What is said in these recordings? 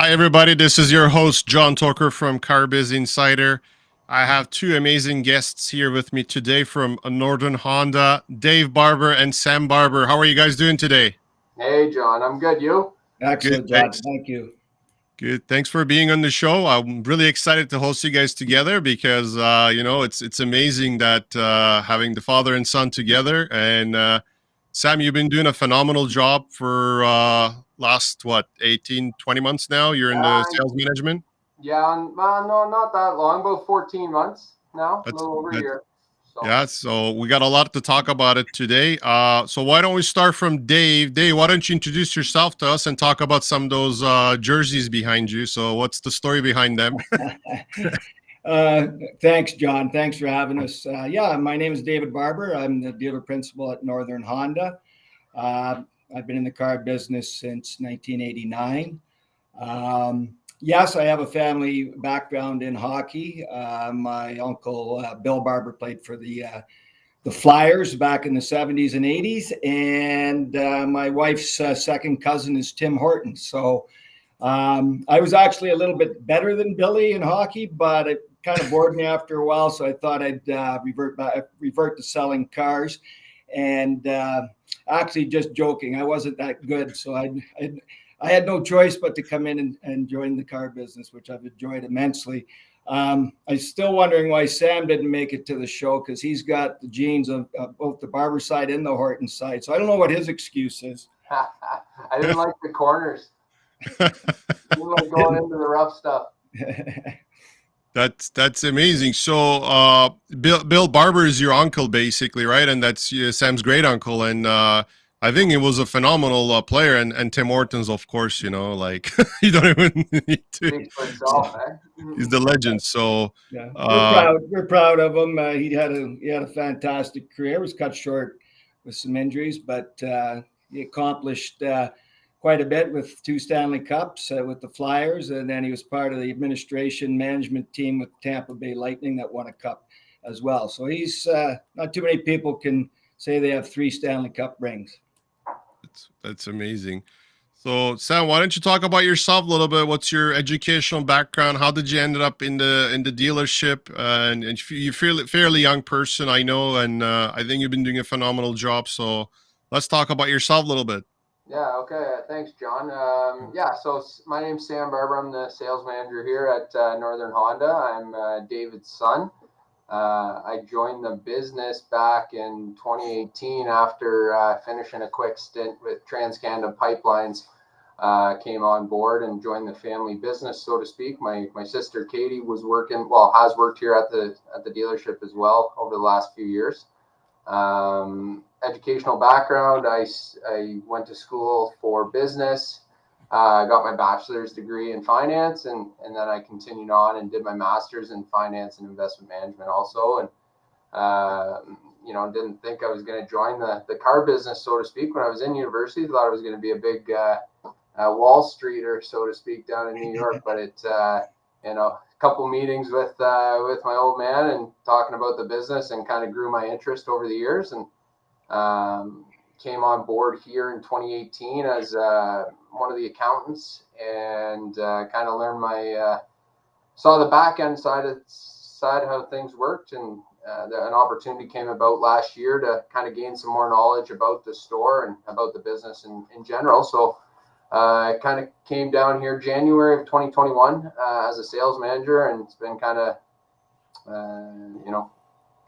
Hi, everybody. This is your host, John Toker from Biz Insider. I have two amazing guests here with me today from Northern Honda, Dave Barber and Sam Barber. How are you guys doing today? Hey, John. I'm good. You? Good, Excellent, John. thanks. Thank you. Good. Thanks for being on the show. I'm really excited to host you guys together because it's amazing that having the father and son together. And Sam, you've been doing a phenomenal job for last 18, 20 months now. You're in the sales management. Yeah. No, not that long. About 14 months now. A That's little over a year. Yeah, so we got a lot to talk about it today. So why don't we start from Dave? Dave, why don't you introduce yourself to us and talk about some of those jerseys behind you? So what's the story behind them? Thanks, John. Thanks for having us. My name is David Barber. I'm the dealer principal at Northern Honda. I've been in the car business since 1989. Yes, I have a family background in hockey. My uncle Bill Barber played for the Flyers back in the 70s and 80s, and my wife's second cousin is Tim Hortons. So I was actually a little bit better than Billy in hockey, but it kind of bored me after a while. So I thought I'd revert to selling cars. And actually, just joking, I wasn't that good, so I had no choice but to come in and join the car business, which I've enjoyed immensely. I'm still wondering why Sam didn't make it to the show, because he's got the genes of both the Barber side and the Horton side. So I don't know what his excuse is. I didn't like the corners. I didn't like going into the rough stuff. That's amazing. So Bill Barber is your uncle, basically, right? And that's Sam's great uncle. And I think he was a phenomenal player, and Tim Hortons, of course, you don't even need to. Speaks for itself, He's the legend. So yeah, we're proud of him. He had a fantastic career. Was cut short with some injuries, but he accomplished quite a bit with 2 Stanley Cups with the Flyers, and then he was part of the administration management team with Tampa Bay Lightning that won a cup as well. So he's not too many people can say they have 3 Stanley Cup rings. That's amazing. So Sam, why don't you talk about yourself a little bit? What's your educational background? How did you end up in the dealership? And you're fairly young person, I know, and I think you've been doing a phenomenal job. So let's talk about yourself a little bit. Yeah, okay. Thanks, John. So my name's Sam Barber. I'm the sales manager here at Northern Honda. I'm David's son. I joined the business back in 2018 after finishing a quick stint with TransCanada Pipelines. Came on board and joined the family business, so to speak. My sister Katie has worked here at the dealership as well over the last few years. Educational background, I went to school for business. Got my bachelor's degree in finance, and then I continued on and did my master's in finance and investment management also. And didn't think I was going to join the car business, so to speak, when I was in university. Thought I was going to be a big Wall Streeter, so to speak, down in New York. But it a couple meetings with my old man and talking about the business, and kind of grew my interest over the years, and came on board here in 2018 as one of the accountants, and kind of learned saw the back end side how things worked, and an opportunity came about last year to kind of gain some more knowledge about the store and about the business in general. So I kind of came down here January of 2021 as a sales manager, and it's been kind of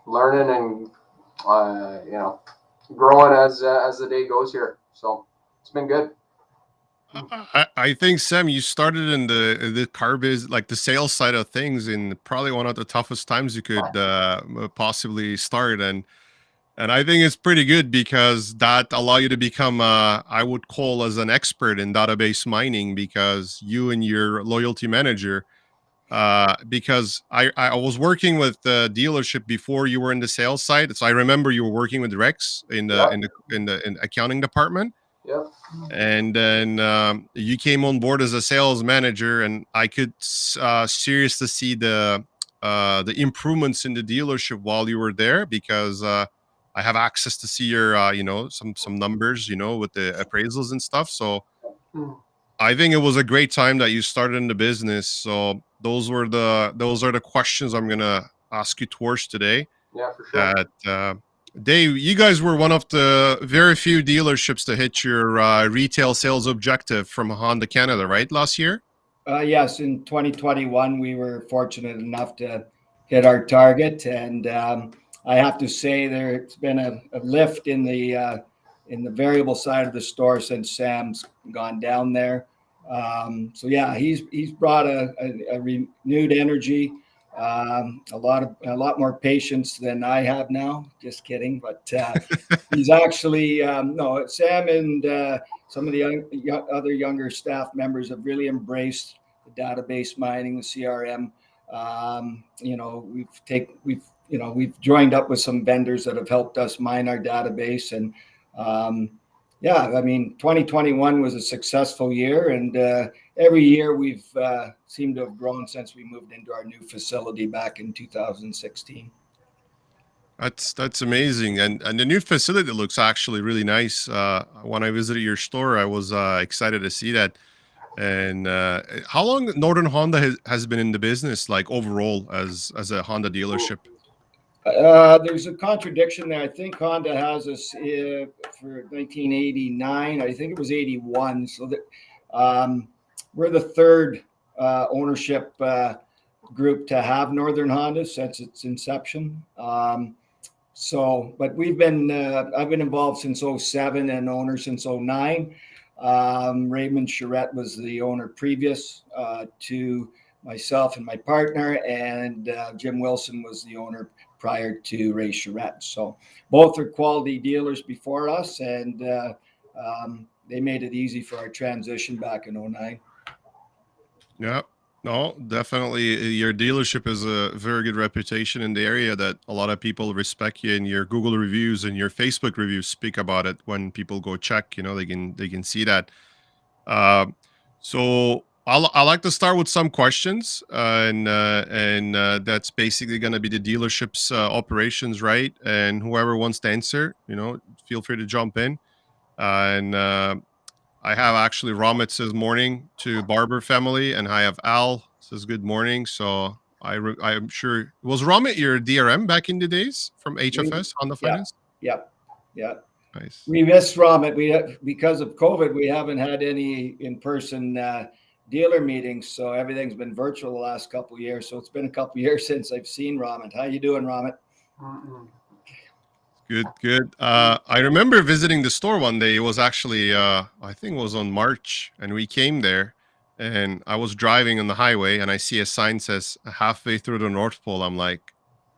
learning and growing as the day goes here. So it's been good. I think, Sam, you started in the car biz, like the sales side of things, in probably one of the toughest times you could possibly start, and I think it's pretty good because that allow you to become I would call as an expert in database mining, because you and your loyalty manager. Because I was working with the dealership before you were in the sales side, so I remember you were working with Rex in the accounting department. Yep. And then you came on board as a sales manager, and I could seriously see the improvements in the dealership while you were there, because I have access to see your some numbers with the appraisals and stuff. So I think it was a great time that you started in the business. So those are the questions I'm gonna ask you towards today. Yeah, for sure. That Dave, you guys were one of the very few dealerships to hit your retail sales objective from Honda Canada, right, last year? Yes, in 2021, we were fortunate enough to hit our target, and I have to say there's been a lift in the variable side of the store since Sam's gone down there. So yeah, he's brought a renewed energy, a lot more patience than I have now. Just kidding, but he's actually no, Sam and some of the other younger staff members have really embraced the database mining, the CRM. We've joined up with some vendors that have helped us mine our database, and yeah, I mean, 2021 was a successful year, and every year we've seemed to have grown since we moved into our new facility back in 2016. That's amazing, and the new facility looks actually really nice. When I visited your store, I was excited to see that. And how long Northern Honda has been in the business, like overall as a Honda dealership? There's a contradiction there. I think Honda has us for 1989. I think it was 81. So that we're the third ownership group to have Northern Honda since its inception. But we've been I've been involved since 07 and owner since 09. Raymond Charette was the owner previous to myself and my partner, and Jim Wilson was the owner prior to Ray Charette. So both are quality dealers before us, and they made it easy for our transition back in 09. Yeah, no, definitely. Your dealership is a very good reputation in the area that a lot of people respect you, and your Google reviews and your Facebook reviews speak about it. When people go check, they can see that. So I like to start with some questions, and that's basically going to be the dealership's operations, right? And whoever wants to answer, feel free to jump in. And I have actually Ramit says morning to Barber family, and I have Al says good morning. So I'm sure, was Ramit your DRM back in the days from HFS on the finance? Yeah. Nice. We miss Ramit. Because of COVID, we haven't had any in-person dealer meetings, so everything's been virtual the last couple of years. So it's been a couple of years since I've seen Ramit. How you doing, Ramit? Good. I remember visiting the store one day. It was actually, I think it was on March, and we came there, and I was driving on the highway, and I see a sign says halfway through the North Pole. I'm like,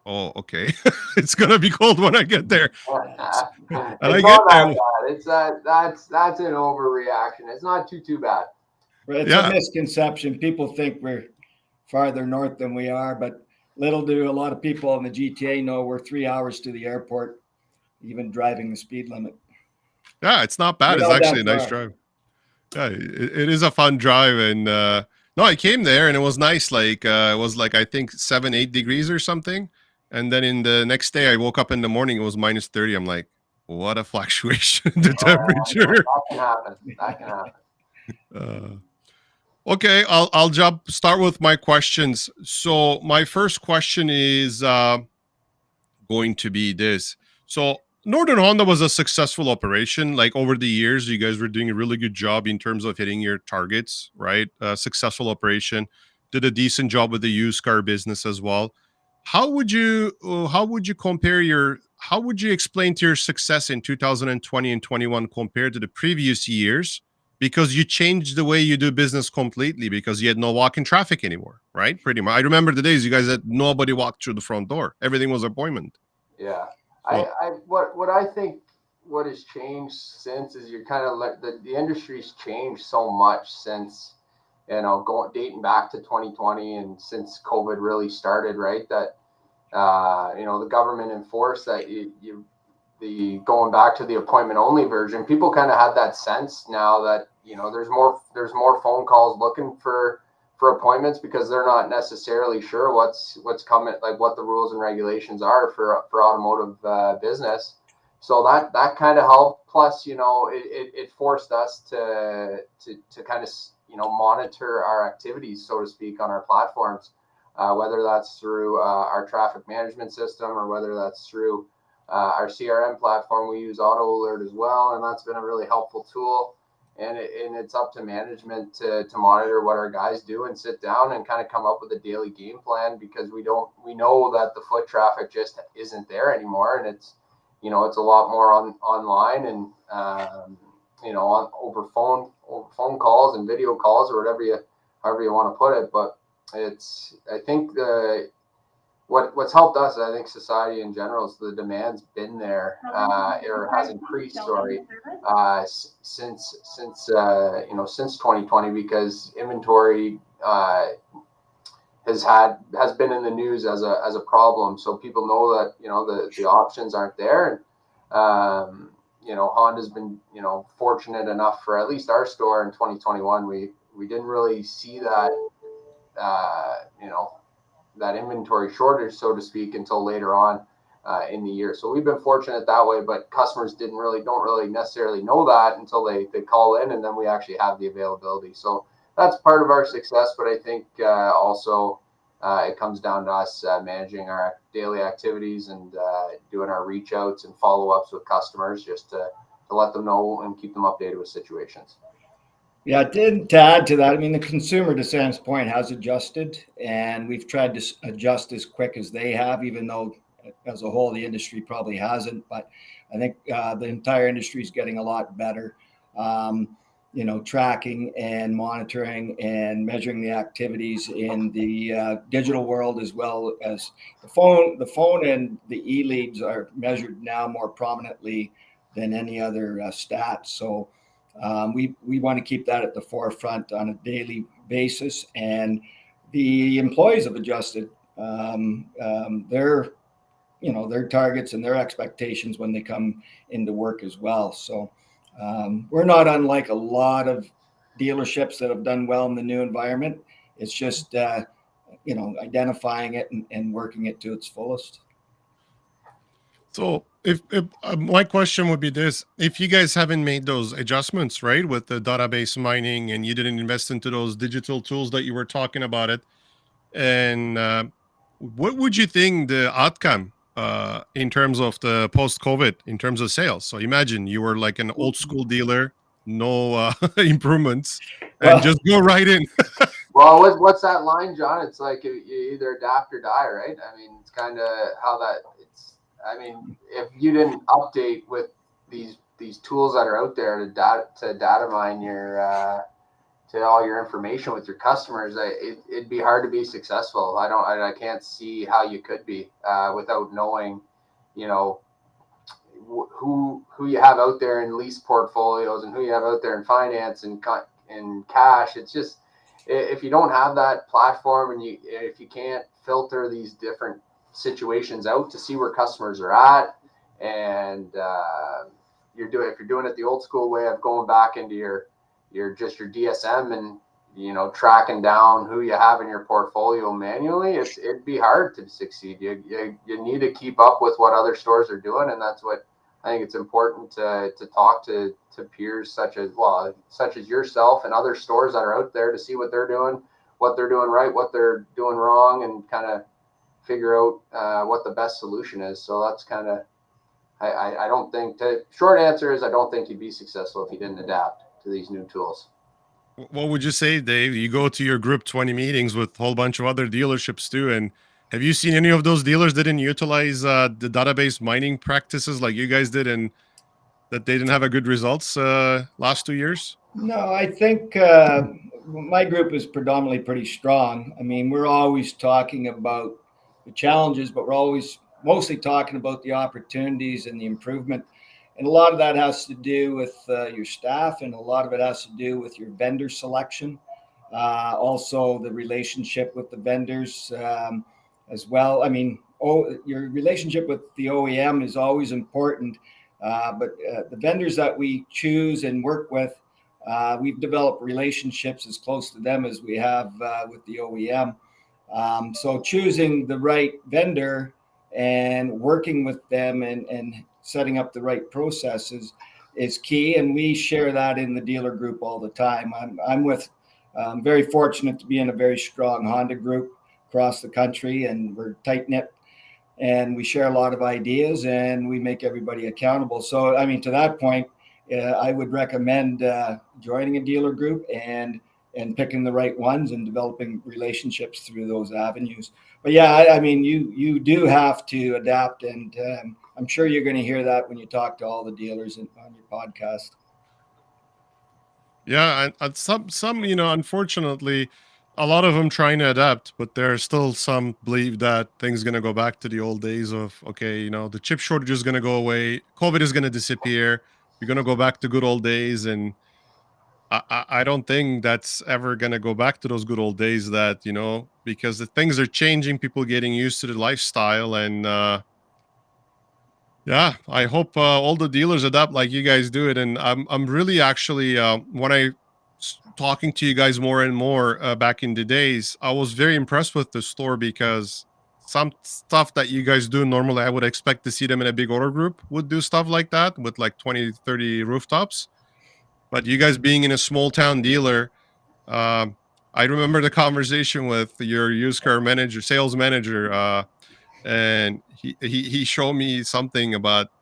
oh, okay, it's gonna be cold when I get there. And I get there. It's that's an overreaction. It's not too bad. It's a misconception. People think we're farther north than we are, but little do a lot of people in the GTA know we're 3 hours to the airport, even driving the speed limit. Yeah, it's not bad. It's actually a nice drive. Yeah, it is a fun drive. And no, I came there and it was nice. Like it was like, I think 7-8 degrees or something. And then in the next day I woke up in the morning, it was minus 30. I'm like, what a fluctuation in the temperature. That can happen. Okay, I'll start with my questions. So my first question is going to be this. So Northern Honda was a successful operation. Like over the years, you guys were doing a really good job in terms of hitting your targets, right? Successful operation. Did a decent job with the used car business as well. How would you explain to your success in 2020 and 21 compared to the previous years? Because you changed the way you do business completely because you had no walk-in traffic anymore, right? Pretty much. I remember the days you guys had nobody walked through the front door. Everything was appointment. Yeah. What I think what has changed since is you're kind of like the industry's changed so much since, dating back to 2020 and since COVID really started, right? That, the government enforced that going back to the appointment only version, people kind of had that sense now that, there's more phone calls looking for appointments because they're not necessarily sure what's coming, like what the rules and regulations are for automotive business. so that kind of helped. Plus, it forced us to kind of, monitor our activities, so to speak, on our platforms, whether that's through our traffic management system or whether that's through our CRM platform. We use Auto Alert as well, and that's been a really helpful tool. And it's up to management to monitor what our guys do and sit down and kind of come up with a daily game plan, because we know that the foot traffic just isn't there anymore, and it's a lot more online and over phone calls and video calls, or however you want to put it. But I think what's helped us, I think society in general, is the demand's been there, or has increased, since 2020, because inventory has been in the news as a problem. So people know that the options aren't there, and Honda's been fortunate enough for at least our store in 2021. We didn't really see that that inventory shortage, so to speak, until later on in the year. So we've been fortunate that way, but customers don't really necessarily know that until they call in, and then we actually have the availability. So that's part of our success. But I think also it comes down to us managing our daily activities and doing our reach outs and follow-ups with customers, just to let them know and keep them updated with situations. Yeah, to add to that, I mean, the consumer, to Sam's point, has adjusted, and we've tried to adjust as quick as they have, even though as a whole the industry probably hasn't. But I think the entire industry is getting a lot better, tracking and monitoring and measuring the activities in the digital world, as well as the phone and the e-leads are measured now more prominently than any other stats. So we want to keep that at the forefront on a daily basis, and the employees have adjusted their targets and their expectations when they come into work as well. So we're not unlike a lot of dealerships that have done well in the new environment. It's just identifying it and working it to its fullest. So if my question would be this: if you guys haven't made those adjustments, right, with the database mining, and you didn't invest into those digital tools that you were talking about it, and what would you think the outcome in terms of the post-COVID, in terms of sales? So imagine you were like an old school dealer, no improvements, and just go right in. Well, what's that line, John? It's like you either adapt or die, right? I mean, it's kind of how that. If you didn't update with these tools that are out there to data mine your to all your information with your customers, it'd be hard to be successful. I can't see how you could be without knowing, who you have out there in lease portfolios and who you have out there in finance and cash. It's just, if you don't have that platform, and if you can't filter these different situations out to see where customers are at, and if you're doing it the old school way of going back into your DSM and tracking down who you have in your portfolio manually, it'd be hard to succeed. You need to keep up with what other stores are doing, and that's what I think it's important to talk to peers such as yourself and other stores that are out there, to see what they're doing right, what they're doing wrong, and kind of figure out what the best solution is. So that's kind of, I don't think, the short answer is I don't think you'd be successful if you didn't adapt to these new tools. What would you say, Dave? You go to your group 20 meetings with a whole bunch of other dealerships too, and have you seen any of those dealers that didn't utilize the database mining practices like you guys did, and that they didn't have a good results last 2 years? No, I think my group is predominantly pretty strong. I mean, we're always talking about the challenges, but we're always mostly talking about the opportunities and the improvement. And a lot of that has to do with your staff, and a lot of it has to do with your vendor selection. Also the relationship with the vendors as well. I mean, your relationship with the OEM is always important, but the vendors that we choose and work with, we've developed relationships as close to them as we have with the OEM. So choosing the right vendor and working with them and setting up the right processes is key. And we share that in the dealer group all the time. I'm very fortunate to be in a very strong Honda group across the country, and we're tight knit, and we share a lot of ideas, and we make everybody accountable. So, I mean, to that point, I would recommend joining a dealer group and picking the right ones and developing relationships through those avenues. But yeah, I mean, you do have to adapt, and I'm sure you're going to hear that when you talk to all the dealers on your podcast. Yeah, and some unfortunately, a lot of them trying to adapt, but there are still some believe that things going to go back to the old days of, okay, the chip shortage is going to go away, COVID is going to disappear, you're going to go back to good old days, and I don't think that's ever going to go back to those good old days. That because the things are changing, people getting used to the lifestyle, and yeah, I hope all the dealers adapt like you guys do it. And I'm really actually when I talking to you guys more and more back in the days, I was very impressed with the store because some stuff that you guys do normally, I would expect to see them in a big order group would do stuff like that with like 20, 30 rooftops. But you guys being in a small town dealer, um, I remember the conversation with your used car manager, sales manager, and he showed me something about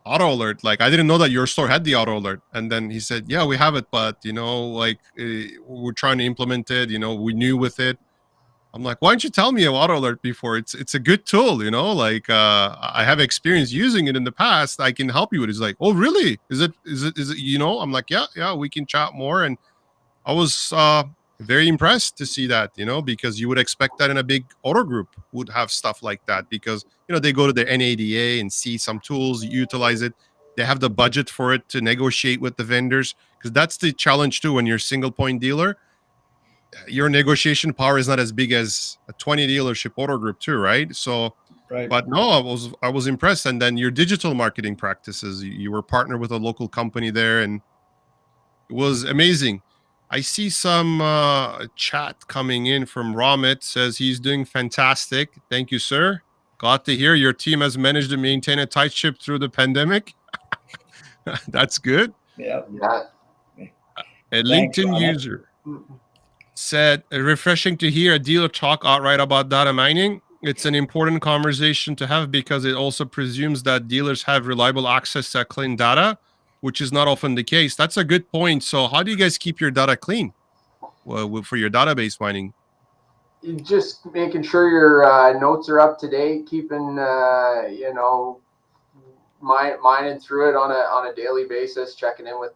auto alert. Like, I didn't know that your store had the auto alert, and then he said, yeah, we have it, but like we're trying to implement it. We knew with it. I'm like, why didn't you tell me of auto alert before? It's a good tool. Like I have experience using it in the past. I can help you with it. He's like, oh really? Is it I'm like, yeah, we can chat more. And I was very impressed to see that, because you would expect that in a big auto group would have stuff like that, because they go to the NADA and see some tools, utilize it. They have the budget for it to negotiate with the vendors, because that's the challenge too. When you're a single point dealer, your negotiation power is not as big as a 20 dealership auto group too, right? So, Right. but no, I was impressed. And then your digital marketing practices, you were partnered with a local company there, and it was amazing. I see some chat coming in from Ramit, says he's doing fantastic. Thank you, sir. Glad to hear your team has managed to maintain a tight ship through the pandemic. That's good. Yeah. A Thanks, LinkedIn Ramit. user said, refreshing to hear a dealer talk outright about data mining. It's an important conversation to have because it also presumes that dealers have reliable access to clean data, which is not often the case. That's a good point. So how do you guys keep your data clean for your database mining? Just making sure your notes are up to date, keeping mining through it on a daily basis, checking in with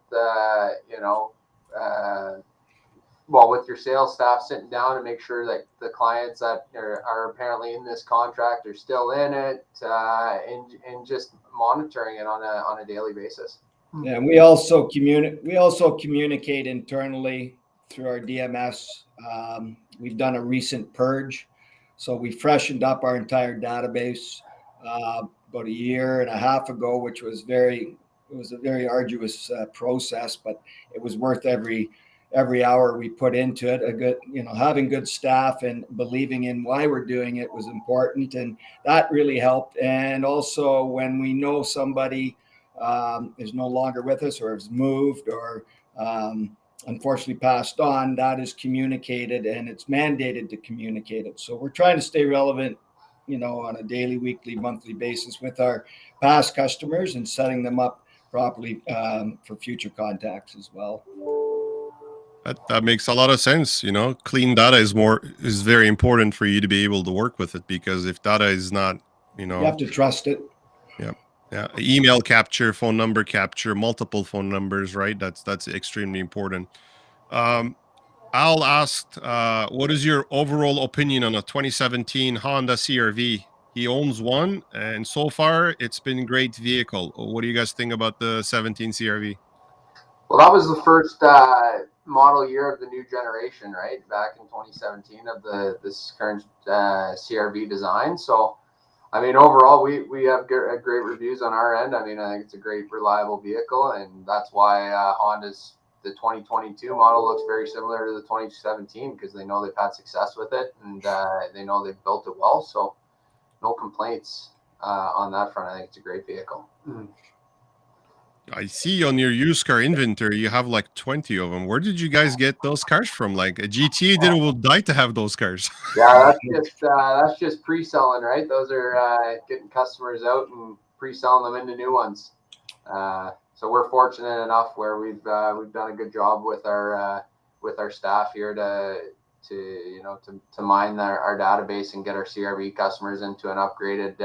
with your sales staff, sitting down and make sure that the clients that are apparently in this contract are still in it, and just monitoring it on a daily basis. Yeah, and we also communicate internally through our DMS. We've done a recent purge, so we freshened up our entire database about a year and a half ago, which was it was a very arduous process, but it was worth every hour we put into it. A good, having good staff and believing in why we're doing it was important, and that really helped. And also, when we know somebody is no longer with us or has moved or unfortunately passed on, that is communicated, and it's mandated to communicate it. So we're trying to stay relevant, on a daily, weekly, monthly basis with our past customers and setting them up properly for future contacts as well. That makes a lot of sense. Clean data is very important for you to be able to work with it, because if data is not, You have to trust it. Yeah, email capture, phone number capture, multiple phone numbers, right? That's extremely important. Al asked, what is your overall opinion on a 2017 Honda CR-V? He owns one, and so far it's been a great vehicle. What do you guys think about the 17 CR-V? Well, that was the first model year of the new generation, right? Back in 2017 of this current CR-V design. So, I mean, overall, we have great reviews on our end. I mean, I think it's a great, reliable vehicle, and that's why Honda's the 2022 model looks very similar to the 2017, because they know they've had success with it, and they know they've built it well. So, no complaints. on that front. I think it's a great vehicle. I see on your used car inventory you have like 20 of them. Where did you guys get those cars from? Like a GTA dealer will die to have those cars. Yeah, that's just pre-selling, right? Those are getting customers out and pre-selling them into new ones. So we're fortunate enough where we've done a good job with our staff here to mine our database and get our CRV customers into an upgraded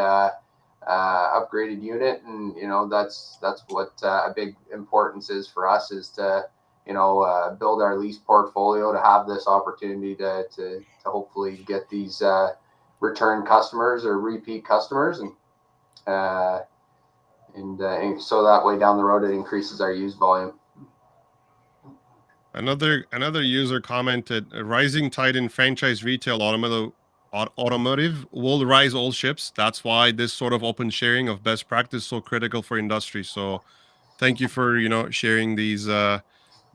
unit, and that's what a big importance is for us, is to build our lease portfolio, to have this opportunity to hopefully get these return customers or repeat customers, and so that way down the road it increases our used volume. Another user commented, "A rising tide in franchise retail automotive will rise all ships. That's why this sort of open sharing of best practice is so critical for industry." So thank you for sharing these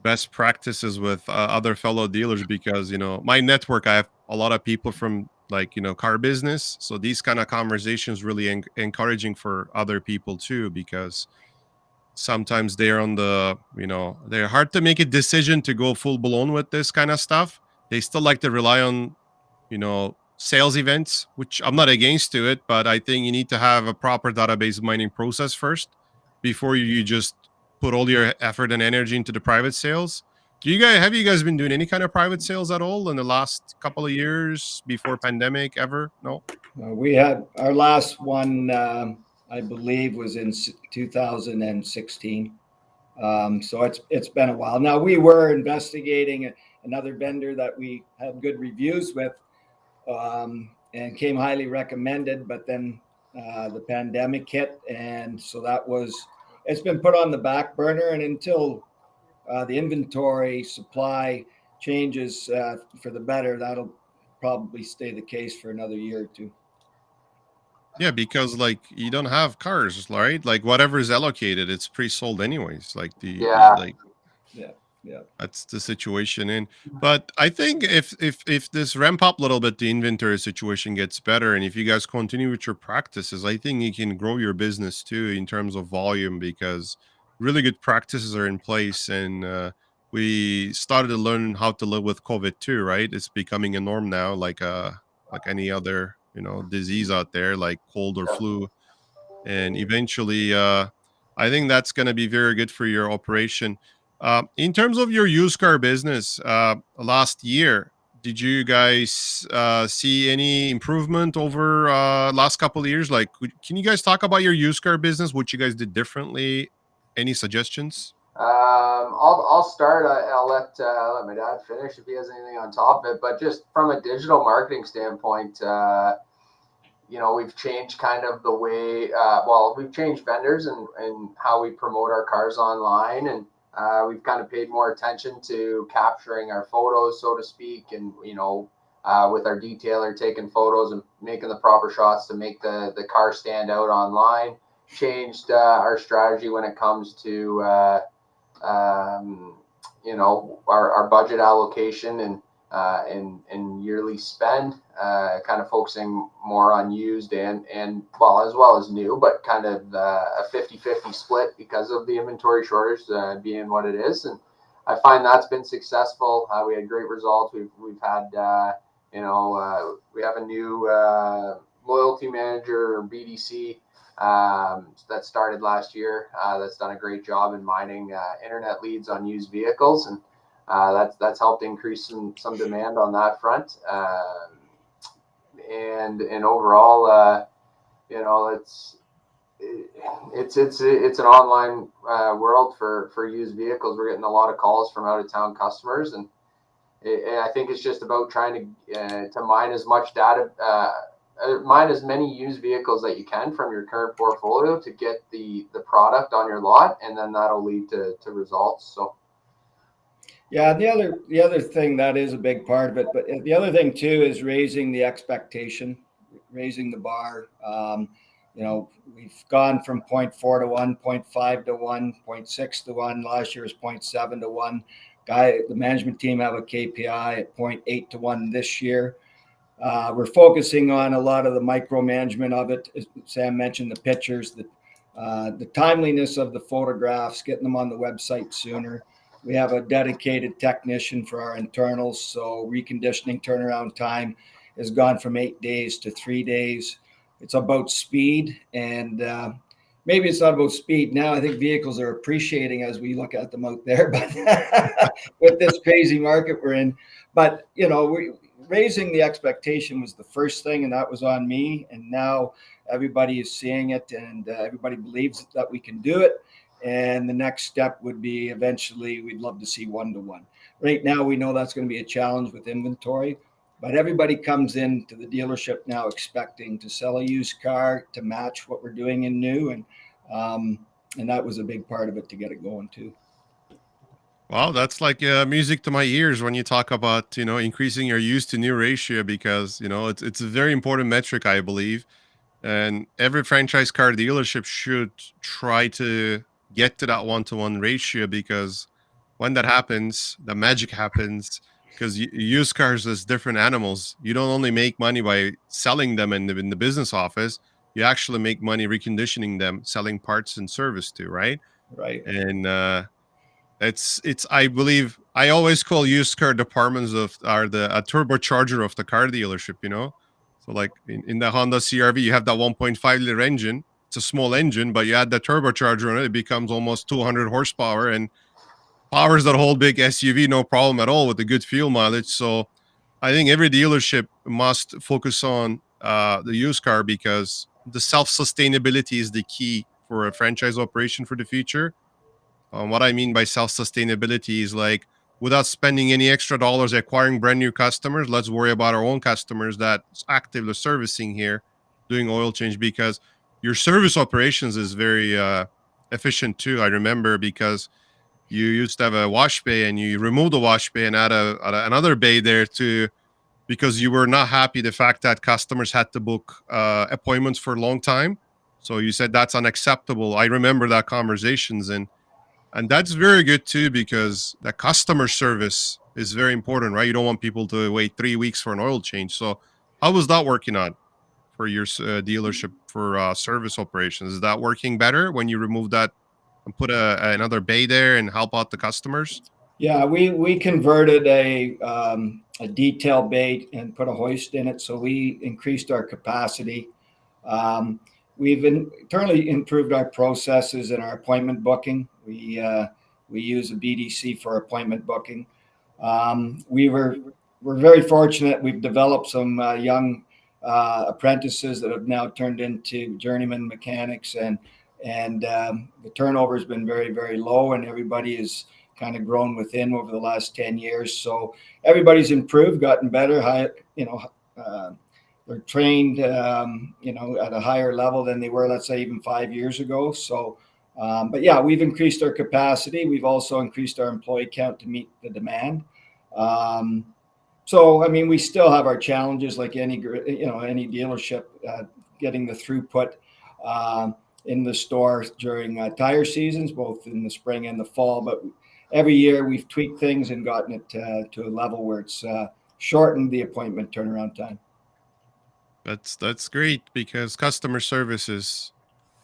best practices with other fellow dealers, because my network, I have a lot of people from car business, so these kind of conversations really encouraging for other people too, because sometimes they're on they're hard to make a decision to go full blown with this kind of stuff. They still like to rely on sales events, which I'm not against to it, but I think you need to have a proper database mining process first before you just put all your effort and energy into the private sales. Have you guys been doing any kind of private sales at all in the last couple of years before pandemic ever? No. We had our last one, I believe, was in 2016. So it's been a while. Now, we were investigating another vendor that we had good reviews with, and came highly recommended, but then the pandemic hit, and so it's been put on the back burner, and until the inventory supply changes for the better, that'll probably stay the case for another year or two. Yeah, because you don't have cars, right? Like whatever is allocated, it's pre-sold anyways. Yeah. That's the situation. But I think if this ramp up a little bit, the inventory situation gets better, and if you guys continue with your practices, I think you can grow your business too in terms of volume, because really good practices are in place, and we started to learn how to live with COVID too, right? It's becoming a norm now, like any other disease out there, like cold or flu, and eventually I think that's going to be very good for your operation. In terms of your used car business, last year, did you guys see any improvement over last couple of years? Can you guys talk about your used car business, what you guys did differently? Any suggestions? I'll start. I'll let my dad finish if he has anything on top of it. But just from a digital marketing standpoint, we've changed kind of the way. We've changed vendors and how we promote our cars online, and we've kind of paid more attention to capturing our photos, so to speak, and with our detailer taking photos and making the proper shots to make the car stand out online. Changed our strategy when it comes to our budget allocation and yearly spend, kind of focusing more on used and as well as new, but kind of a 50-50 split because of the inventory shortage being what it is. And I find that's been successful. We had great results. We've had we have a new loyalty manager, or BDC, that started last year, that's done a great job in mining internet leads on used vehicles, and that's helped increase some demand on that front. And overall, it's an online world for used vehicles. We're getting a lot of calls from out of town customers, and I think it's just about trying to mine as much data. Mine as many used vehicles that you can from your current portfolio to get the product on your lot, and then that'll lead to results. So yeah, the other thing that is a big part of it, but the other thing too is raising the expectation, raising the bar. We've gone from 0.4 to 1, 0.5 to 1, 0.6 to 1. Last year was 0.7 to 1. The management team have a KPI at 0.8 to 1 this year. We're focusing on a lot of the micromanagement of it. As Sam mentioned, the pictures, the timeliness of the photographs, getting them on the website sooner. We have a dedicated technician for our internals, so reconditioning turnaround time has gone from 8 days to 3 days. It's about speed, and maybe it's not about speed. Now I think vehicles are appreciating as we look at them out there, but with this crazy market we're in. But, raising the expectation was the first thing, and that was on me. And now everybody is seeing it, and everybody believes that we can do it. And the next step would be eventually we'd love to see 1-to-1. Right now, we know that's going to be a challenge with inventory, but everybody comes into the dealership now expecting to sell a used car to match what we're doing in new. And that was a big part of it to get it going too. Wow, that's like music to my ears when you talk about, increasing your used to new ratio, because, it's a very important metric, I believe. And every franchise car dealership should try to get to that 1-to-1 ratio, because when that happens, the magic happens. Because used cars is different animals. You don't only make money by selling them in the business office. You actually make money reconditioning them, selling parts and service too, right? Right. And it's I believe I always call used car departments are the a turbocharger of the car dealership, So like in the Honda CRV, you have that 1.5-liter engine. It's a small engine, but you add the turbocharger on it, it becomes almost 200 horsepower and powers that whole big SUV, no problem at all, with the good fuel mileage. So I think every dealership must focus on the used car, because the self-sustainability is the key for a franchise operation for the future. What I mean by self-sustainability is, like, without spending any extra dollars acquiring brand new customers, let's worry about our own customers that's actively servicing here, doing oil change, because your service operations is very efficient too. I remember, because you used to have a wash bay and you removed the wash bay and add another bay there too, because you were not happy the fact that customers had to book appointments for a long time. So you said that's unacceptable. I remember that conversations, and that's very good too, because the customer service is very important, right? You don't want people to wait 3 weeks for an oil change. So how was that working out for your dealership for service operations? Is that working better when you remove that and put another bay there and help out the customers? Yeah, we converted a detail bay and put a hoist in it, so we increased our capacity. We've internally improved our processes in our appointment booking. We use a BDC for appointment booking. We're very fortunate. We've developed some young apprentices that have now turned into journeyman mechanics, and the turnover has been very, very low, and everybody is kind of grown within over the last 10 years. So everybody's improved, gotten better, they're trained, at a higher level than they were, let's say, even 5 years ago. So, but yeah, we've increased our capacity. We've also increased our employee count to meet the demand. So, I mean, we still have our challenges like any dealership, getting the throughput in the store during tire seasons, both in the spring and the fall. But every year we've tweaked things and gotten it to a level where it's shortened the appointment turnaround time. That's great, because customer service is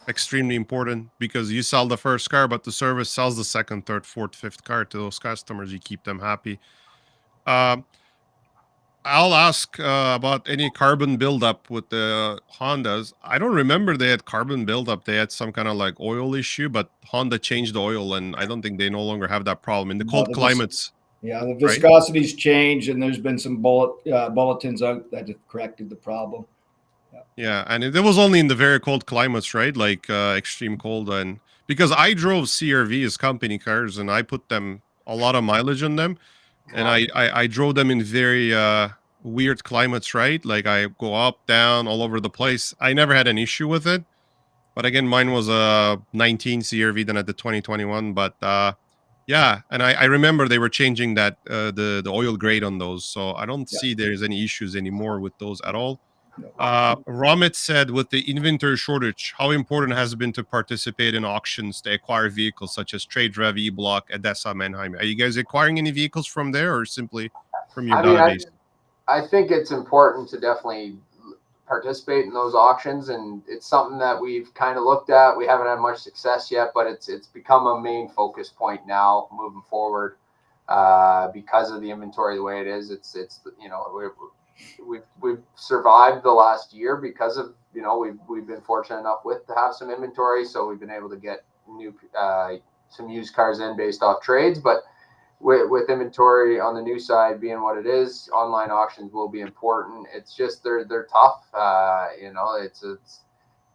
extremely important, because you sell the first car, but the service sells the second, third, fourth, fifth car to those customers. You keep them happy. Um, I'll ask about any carbon buildup with the Hondas. I don't remember they had carbon buildup. They had some kind of like oil issue, but Honda changed the oil, and I don't think they no longer have that problem in the cold climates. Yeah, the Right? viscosity's changed, and there's been some bulletins out that have corrected the problem. Yeah, and it was only in the very cold climates, right? Like extreme cold, and because I drove CRV as company cars, and I put them a lot of mileage on them, and I drove them in very weird climates, right? Like I go up, down, all over the place. I never had an issue with it, but again, mine was a 19 CRV than at the 2021. But yeah, and I remember they were changing that the oil grade on those, so I don't Yeah. see there's any issues anymore with those at all. No. Ramit said, with the inventory shortage, how important has it been to participate in auctions to acquire vehicles such as Trade Rev, E-Block, Edessa, Mannheim? Are you guys acquiring any vehicles from there, or simply from your database? I think it's important to definitely participate in those auctions, and it's something that we've kind of looked at. We haven't had much success yet, but it's become a main focus point now moving forward, because of the inventory the way it is. It's we've survived the last year because of we've been fortunate enough to have some inventory, so we've been able to get some used cars in based off trades. But with inventory on the new side being what it is, online auctions will be important. It's just they're tough. It's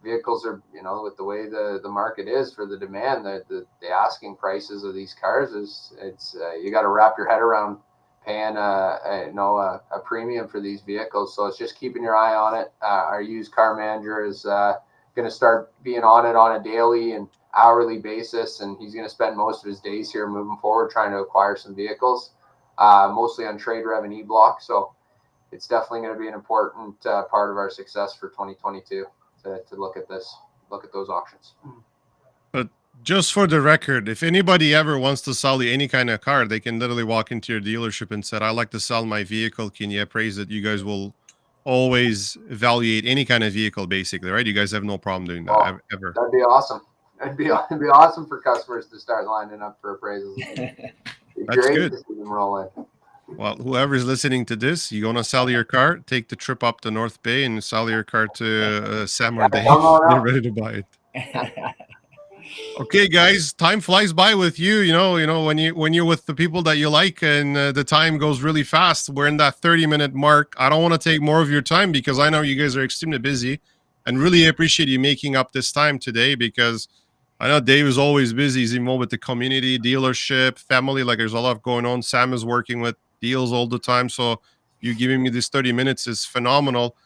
vehicles are, with the way the market is for the demand, the asking prices of these cars it's you got to wrap your head around paying a premium for these vehicles. So it's just keeping your eye on it. Our used car manager is going to start being on it on a daily and hourly basis, and he's going to spend most of his days here moving forward trying to acquire some vehicles, mostly on trade Revving e-block. So it's definitely going to be an important part of our success for 2022 to look at those auctions. But just for the record, if anybody ever wants to sell you any kind of car, they can literally walk into your dealership and say, "I'd like to sell my vehicle. Can you appraise it?" You guys will always evaluate any kind of vehicle, basically, right? You guys have no problem doing that ever. That'd be awesome. It'd be awesome for customers to start lining up for appraisals. That's good. To see them roll in. Well, whoever's listening to this, you're gonna sell your car, take the trip up to North Bay and sell your car to Sam or Dave. They're ready to buy it. Okay, guys, time flies by with you. You know when you're with the people that you like, and the time goes really fast. We're in that 30-minute mark. I don't want to take more of your time because I know you guys are extremely busy, and really appreciate you making up this time today, because I know Dave is always busy. He's involved with the community, dealership, family. Like, there's a lot going on. Sam is working with deals all the time. So you giving me this 30 minutes is phenomenal.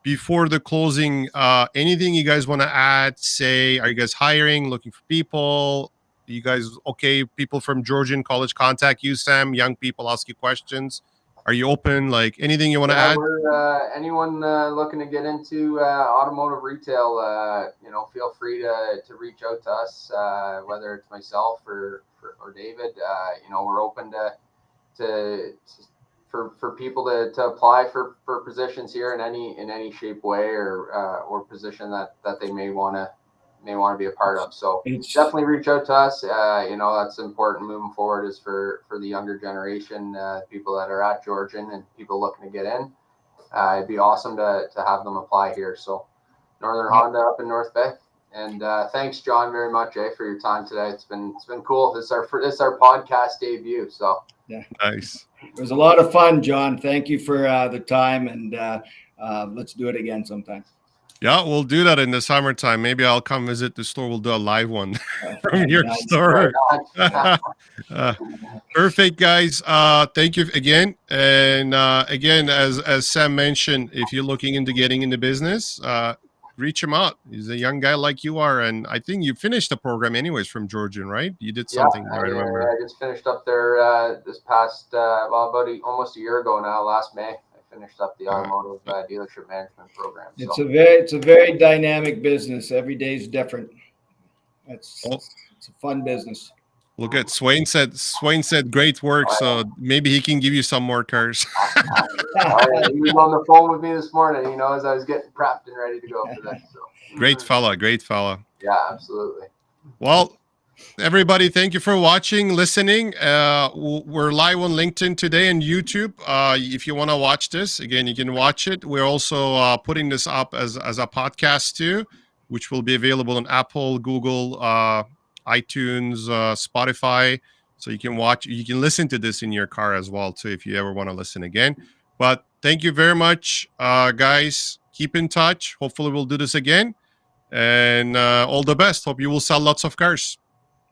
Before the closing, anything you guys want to add? Say, are you guys hiring, looking for people? You guys, okay, people from Georgian College contact you, Sam? Young people ask you questions. Are you open? Like, anything you want to add? Anyone looking to get into automotive retail, feel free to reach out to us, whether it's myself or David. We're open for people to apply for positions here in any shape, way, or position that they may want to be a part of. So definitely reach out to us. That's important moving forward, is for the younger generation, people that are at Georgian and people looking to get in. It'd be awesome to have them apply here. So Northern Honda up in North Bay. And thanks, John, very much, for your time today. It's been cool. This is our podcast debut. So yeah, nice. It was a lot of fun, John. Thank you for the time, and let's do it again sometime. Yeah, we'll do that in the summertime. Maybe I'll come visit the store. We'll do a live one from your store. Perfect, guys. Thank you again. And again, as Sam mentioned, if you're looking into getting into business, reach him out. He's a young guy like you are. And I think you finished the program anyways from Georgian, right? You did something. I remember. I just finished up there this past, almost a year ago now, last May. Finished up the automotive dealership management program. So. It's a very dynamic business. Every day is different. It's a fun business. Look at Swain said great work, so maybe he can give you some more cars. He was on the phone with me this morning, as I was getting prepped and ready to go for that. So. Great fella. Yeah, absolutely. Well, everybody, thank you for watching, listening. We're live on LinkedIn today and YouTube. If you want to watch this, again, you can watch it. We're also putting this up as a podcast too, which will be available on Apple, Google, iTunes, Spotify. So you can listen to this in your car as well too, if you ever want to listen again. But thank you very much, guys. Keep in touch. Hopefully we'll do this again. And all the best. Hope you will sell lots of cars.